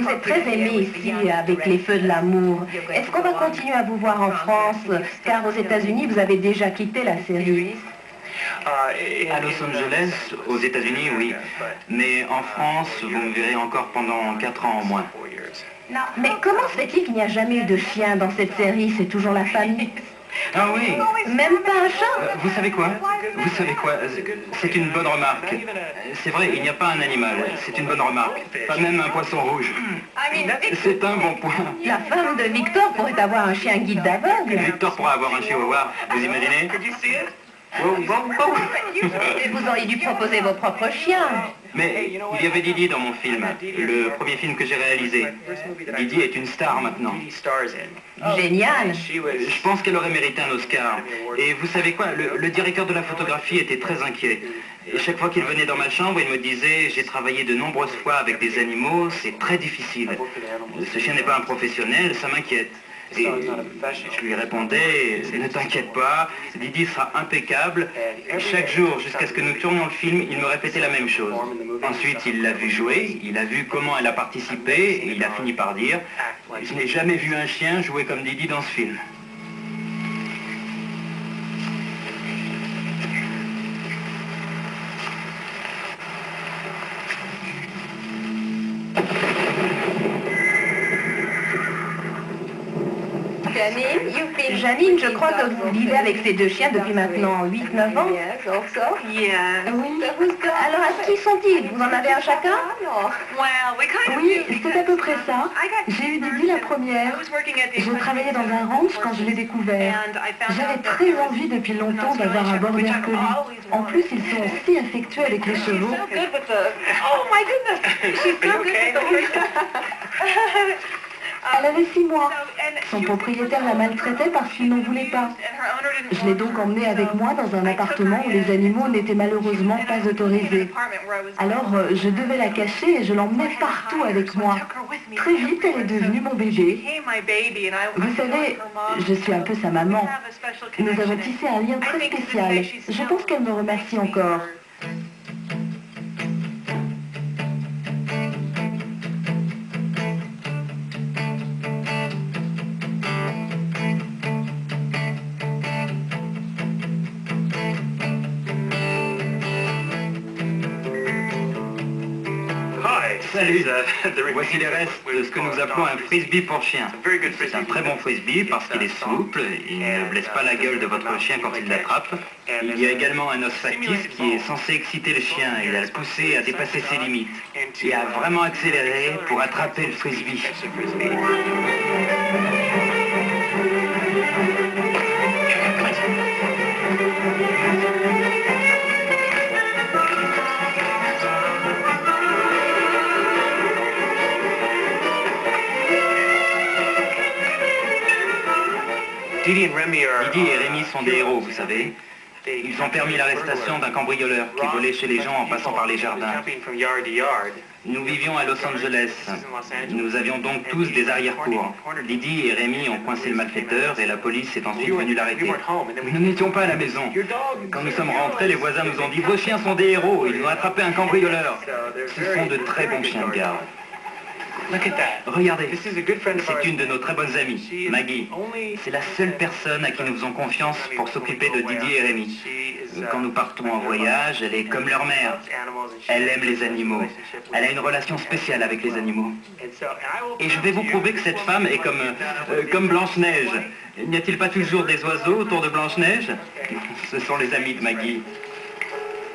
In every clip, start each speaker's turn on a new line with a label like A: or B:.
A: vous êtes très aimé ici avec les Feux de l'amour. Est-ce qu'on va continuer à vous voir en France? Car aux États-Unis, vous avez déjà quitté la série.
B: À Los Angeles, aux États-Unis, oui. Mais en France, vous me verrez encore pendant 4 ans au moins.
A: Mais comment se fait-il qu'il n'y a jamais eu de chien dans cette série? C'est toujours la famille.
B: Ah oui.
A: Même pas un chat?
B: Vous savez quoi? Vous savez quoi? C'est une bonne remarque. C'est vrai, il n'y a pas un animal. C'est une bonne remarque. Pas même un poisson rouge. C'est un bon point.
A: La femme de Victor pourrait avoir un chien guide d'aveugle.
B: Victor pourra avoir un chihuahua. Vous imaginez?
A: Vous auriez dû proposer vos propres chiens.
B: Mais il y avait Didi dans mon film, le premier film que j'ai réalisé. Didi est une star maintenant.
A: Génial.
B: Je pense qu'elle aurait mérité un Oscar. Et vous savez quoi, le directeur de la photographie était très inquiet. Et chaque fois qu'il venait dans ma chambre, il me disait « J'ai travaillé de nombreuses fois avec des animaux, c'est très difficile. Ce chien n'est pas un professionnel, ça m'inquiète. » Et je lui répondais, ne t'inquiète pas, Didi sera impeccable. Chaque jour, jusqu'à ce que nous tournions le film, il me répétait la même chose. Ensuite, il l'a vu jouer, il a vu comment elle a participé, et il a fini par dire, je n'ai jamais vu un chien jouer comme Didi dans ce film.
A: Janine, je crois que vous vivez avec ces deux chiens depuis maintenant 8-9 ans. Oui. Alors, à qui sont-ils? Vous en avez un chacun?
C: Oui, c'est à peu près ça. J'ai eu Didi la première. Je travaillais dans un ranch quand je l'ai découvert. J'avais très envie depuis longtemps d'avoir un border collie. En plus, ils sont si affectueux avec les chevaux. Elle avait 6 mois. Son propriétaire la maltraitait parce qu'il n'en voulait pas. Je l'ai donc emmenée avec moi dans un appartement où les animaux n'étaient malheureusement pas autorisés. Alors, je devais la cacher et je l'emmenais partout avec moi. Très vite, elle est devenue mon bébé. Vous savez, je suis un peu sa maman. Nous avons tissé un lien très spécial. Je pense qu'elle me remercie encore.
B: Salut, voici les restes de ce que nous appelons un frisbee pour chien. C'est un très bon frisbee parce qu'il est souple, il ne blesse pas la gueule de votre chien quand il l'attrape. Il y a également un os factice qui est censé exciter le chien et à le pousser à dépasser ses limites et à vraiment accélérer pour attraper le frisbee. Didi et Rémi sont des héros, vous savez. Ils ont permis l'arrestation d'un cambrioleur qui volait chez les gens en passant par les jardins. Nous vivions à Los Angeles. Nous avions donc tous des arrière-cours. Didi et Rémi ont coincé le malfaiteur et la police est ensuite venue l'arrêter. Nous n'étions pas à la maison. Quand nous sommes rentrés, les voisins nous ont dit « Vos chiens sont des héros, ils ont attrapé un cambrioleur. » Ce sont de très bons chiens de garde. Regardez, c'est une de nos très bonnes amies, Maggie. C'est la seule personne à qui nous faisons confiance pour s'occuper de Didi et Rémi. Quand nous partons en voyage, elle est comme leur mère. Elle aime les animaux. Elle a une relation spéciale avec les animaux. Et je vais vous prouver que cette femme est comme Blanche-Neige. N'y a-t-il pas toujours des oiseaux autour de Blanche-Neige? Ce sont les amis de Maggie.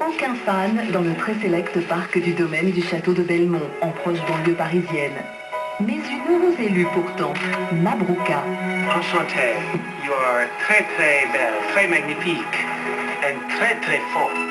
C: Aucun fan dans le très sélect parc du domaine du château de Belmont, en proche banlieue parisienne. Mais une heureuse élue pourtant, Mabrouka.
D: Enchantée, you are très très belle, très magnifique, et très très forte.